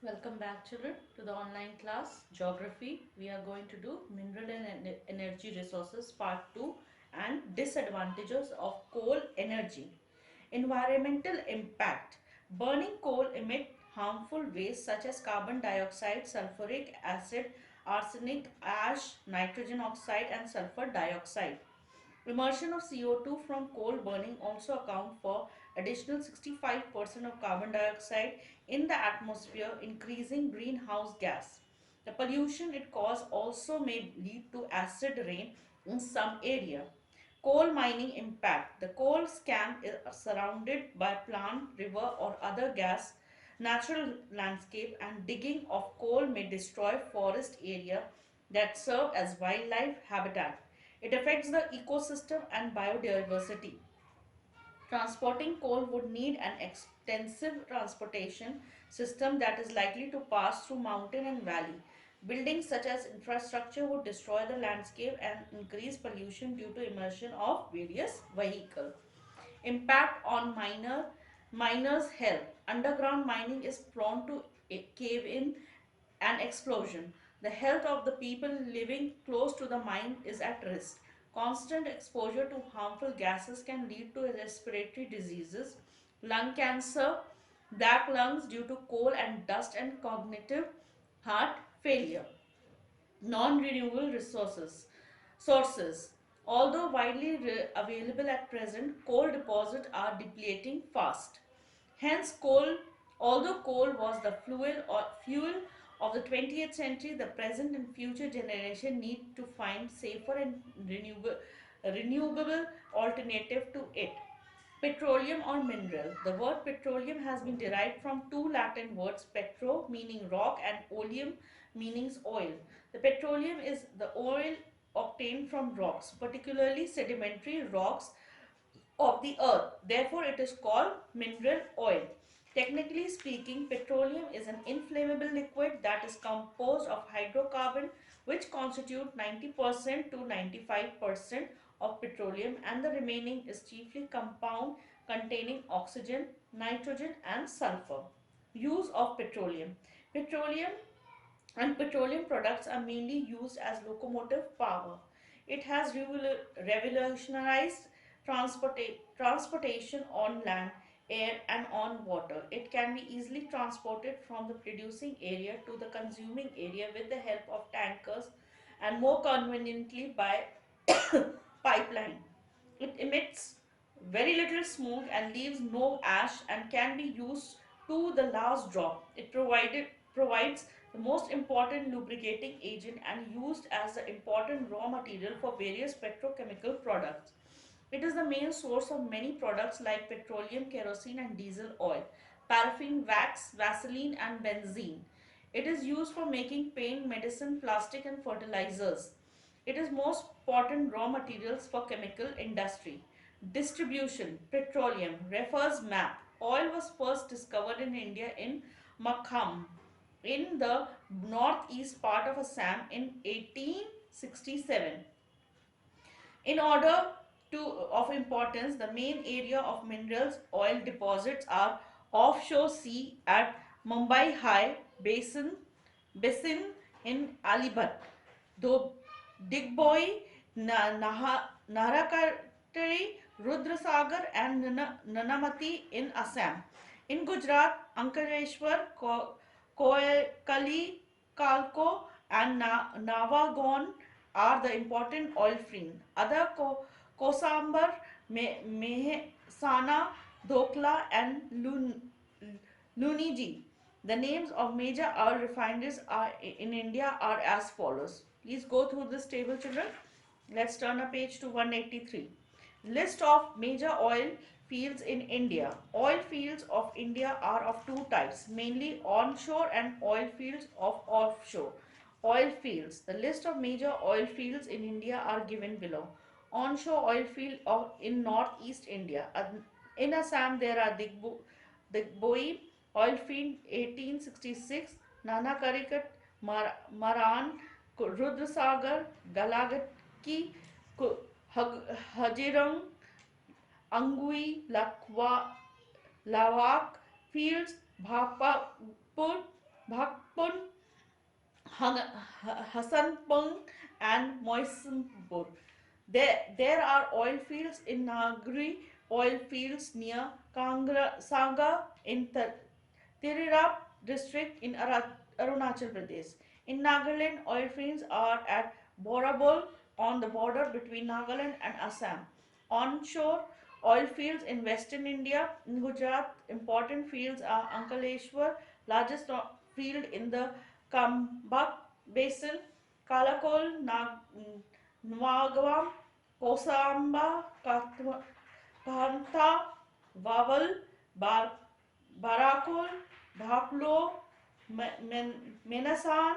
Welcome back, children, to the online class Geography. We are going to do Mineral and Energy Resources Part 2 and Disadvantages of Coal Energy. Environmental impact. Burning coal emit harmful waste such as carbon dioxide, sulfuric acid, arsenic, ash, nitrogen oxide and sulfur dioxide. Emission of CO2 from coal burning also account for additional 65% of carbon dioxide in the atmosphere, increasing greenhouse gas. The pollution it causes also may lead to acid rain in some area. Coal mining impact. The coal scam is surrounded by plant, river or other gas natural landscape, and digging of coal may destroy forest area that serve as wildlife habitat. It affects the ecosystem and biodiversity. Transporting coal would need an extensive transportation system that is likely to pass through mountain and valley. Buildings such as infrastructure would destroy the landscape and increase pollution due to immersion of various vehicles. Impact on miners' health. Underground mining is prone to cave in and explosion. The health of the people living close to the mine is at risk. Constant exposure to harmful gases can lead to respiratory diseases, lung cancer, black lungs due to coal and dust, and cognitive heart failure. Non-renewable resources sources. Although widely available at present, coal deposits are depleting fast. Hence, although coal was the fuel of the 20th century, the present and future generation need to find safer and renewable alternative to it. Petroleum or mineral. The word petroleum has been derived from two Latin words, petro meaning rock and oleum meaning oil. The petroleum is the oil obtained from rocks, particularly sedimentary rocks of the earth. Therefore, it is called mineral oil. Technically speaking, petroleum is an inflammable liquid that is composed of hydrocarbon which constitute 90% to 95% of petroleum, and the remaining is chiefly compound containing oxygen, nitrogen and sulfur. Use of petroleum. Petroleum and petroleum products are mainly used as locomotive power. It has revolutionized transportation on land, air, and on water. It can be easily transported from the producing area to the consuming area with the help of tankers and more conveniently by pipeline. It emits very little smoke and leaves no ash and can be used to the last drop. It provides the most important lubricating agent and used as the important raw material for various petrochemical products. It is the main source of many products like petroleum, kerosene and diesel oil, paraffin, wax, Vaseline and benzene. It is used for making paint, medicine, plastic and fertilizers. It is most important raw materials for chemical industry. Distribution. Petroleum refers map. Oil was first discovered in India in Makham in the northeast part of Assam in 1867. In order to of importance, the main area of minerals oil deposits are offshore sea at Mumbai High Basin in Alibut, though Digboi, Narakatari, Rudrasagar and Nanamati in Assam. In Gujarat, Ankareshwar, Koyakali, Kalko and Navagon are the important oil fields. Other Kosambar, Mehsana, Dhokla and Luniji. The names of major oil refineries in India are as follows. Please go through this table, children. Let's turn a page to 183. List of major oil fields in India. Oil fields of India are of two types, mainly onshore and oil fields of offshore. Oil fields. The list of major oil fields in India are given below. Onshore oil field in northeast India. In Assam, there are Digboi oil field 1866, Nana Karikat, Maran, Rudrasagar, Galagatki, Hajirang, Angui, Lawak fields, Bhapapur, Bhakpur, Hasanpur, and Moisinpur. There are oil fields in Nagri, oil fields near Sanga in Tirurap district in Arunachal Pradesh. In Nagaland, oil fields are at Borabol on the border between Nagaland and Assam. Onshore oil fields in western India. In Gujarat, important fields are Ankaleshwar, largest field in the Kambak Basin, Kalakol, Nwagawam, Kosamba, Kantha, Wawal, Bar, Barakul, Dhaklo, Menasan,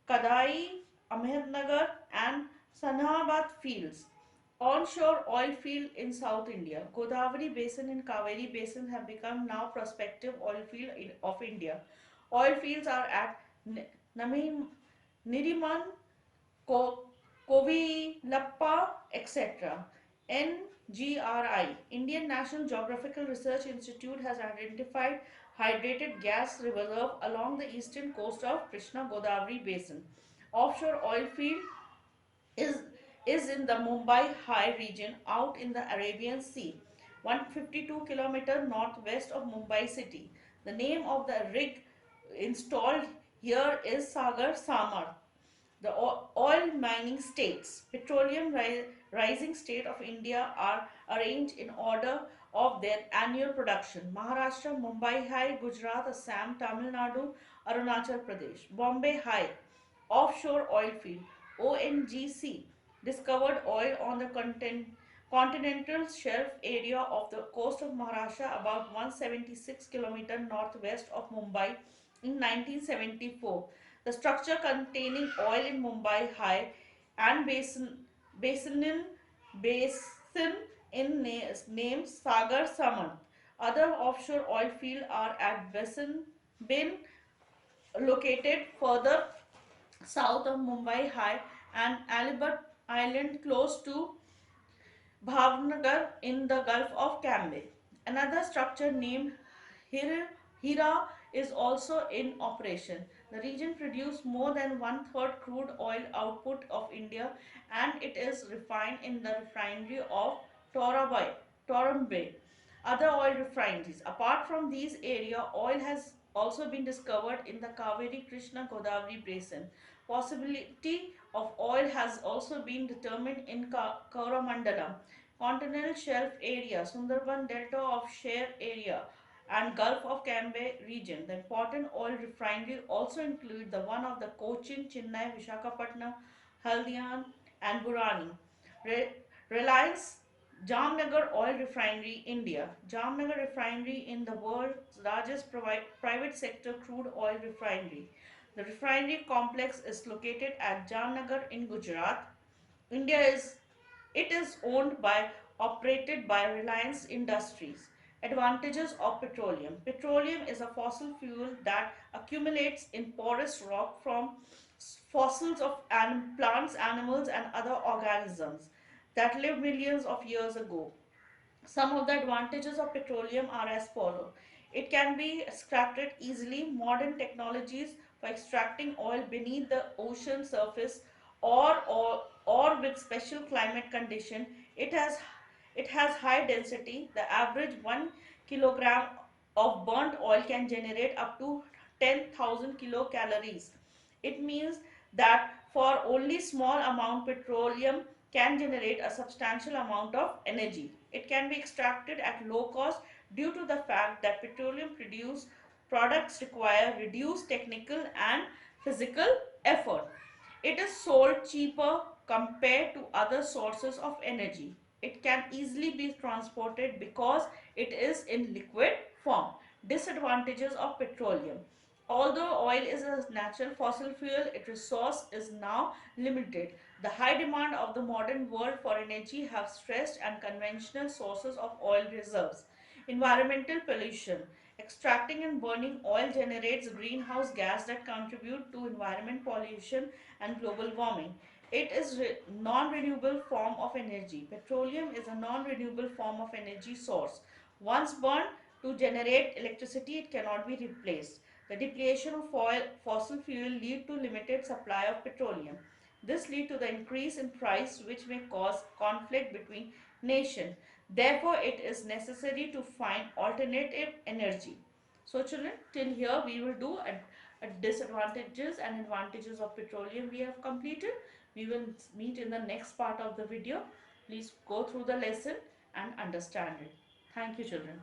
Kadai, Ahmednagar, and Sanahabad fields. Onshore oil field in South India. Godavari Basin and Kaveri Basin have become now prospective oil field of India. Oil fields are at Nami, Niriman, Ko- Kovilappa, etc. NGRI, Indian National Geographical Research Institute, has identified hydrated gas reserve along the eastern coast of Krishna Godavari Basin. Offshore oil field is, is in the Mumbai High region out in the Arabian Sea, 152 km northwest of Mumbai city. The name of the rig installed here is Sagar Samar. The oil mining states, petroleum rising state of India are arranged in order of their annual production. Maharashtra, Mumbai High, Gujarat, Assam, Tamil Nadu, Arunachal Pradesh. Bombay High, offshore oil field. ONGC discovered oil on the continental shelf area of the coast of Maharashtra about 176 km northwest of Mumbai in 1974. The structure containing oil in Mumbai High and basin basin in named Sagar Samant. Other offshore oil fields are at Basin Bin, located further south of Mumbai High, and Alibut Island close to Bhavnagar in the Gulf of Cambay. Another structure named Hira is also in operation. The region produces more than one third crude oil output of India, and it is refined in the refinery of Torambay. Other oil refineries. Apart from these areas, oil has also been discovered in the Kaveri Krishna Godavari basin. Possibility of oil has also been determined in Koromandalam, continental shelf area, Sundarban Delta of Share area, and Gulf of Cambay region. The important oil refineries also include the one of the Cochin, Chennai, Visakhapatnam, Haldian, and Burani. Re- Reliance Jamnagar Oil Refinery, India. Jamnagar Refinery in the world's largest private sector crude oil refinery. The refinery complex is located at Jamnagar in Gujarat. India is it is owned by operated by Reliance Industries. Advantages of petroleum. Petroleum is a fossil fuel that accumulates in porous rock from fossils of plants, animals, and other organisms that lived millions of years ago. Some of the advantages of petroleum are as follows. It can be extracted easily. Modern technologies for extracting oil beneath the ocean surface or with special climate condition. It has high density. The average 1 kilogram of burnt oil can generate up to 10,000 kilocalories. It means that for only small amount petroleum can generate a substantial amount of energy. It can be extracted at low cost due to the fact that petroleum produced products require reduced technical and physical effort. It is sold cheaper compared to other sources of energy. It can easily be transported because it is in liquid form. Disadvantages of petroleum. Although oil is a natural fossil fuel, its resource is now limited. The high demand of the modern world for energy have stressed and conventional sources of oil reserves. Environmental pollution. Extracting and burning oil generates greenhouse gas that contribute to environment pollution and global warming. It is a non-renewable form of energy. Petroleum is a non-renewable form of energy source. Once burned to generate electricity, it cannot be replaced. The depletion of fossil fuel lead to limited supply of petroleum. This lead to the increase in price which may cause conflict between nations. Therefore, it is necessary to find alternative energy. So children, till here we will do disadvantages and advantages of petroleum we have completed. We will meet in the next part of the video. Please go through the lesson and understand it. Thank you children.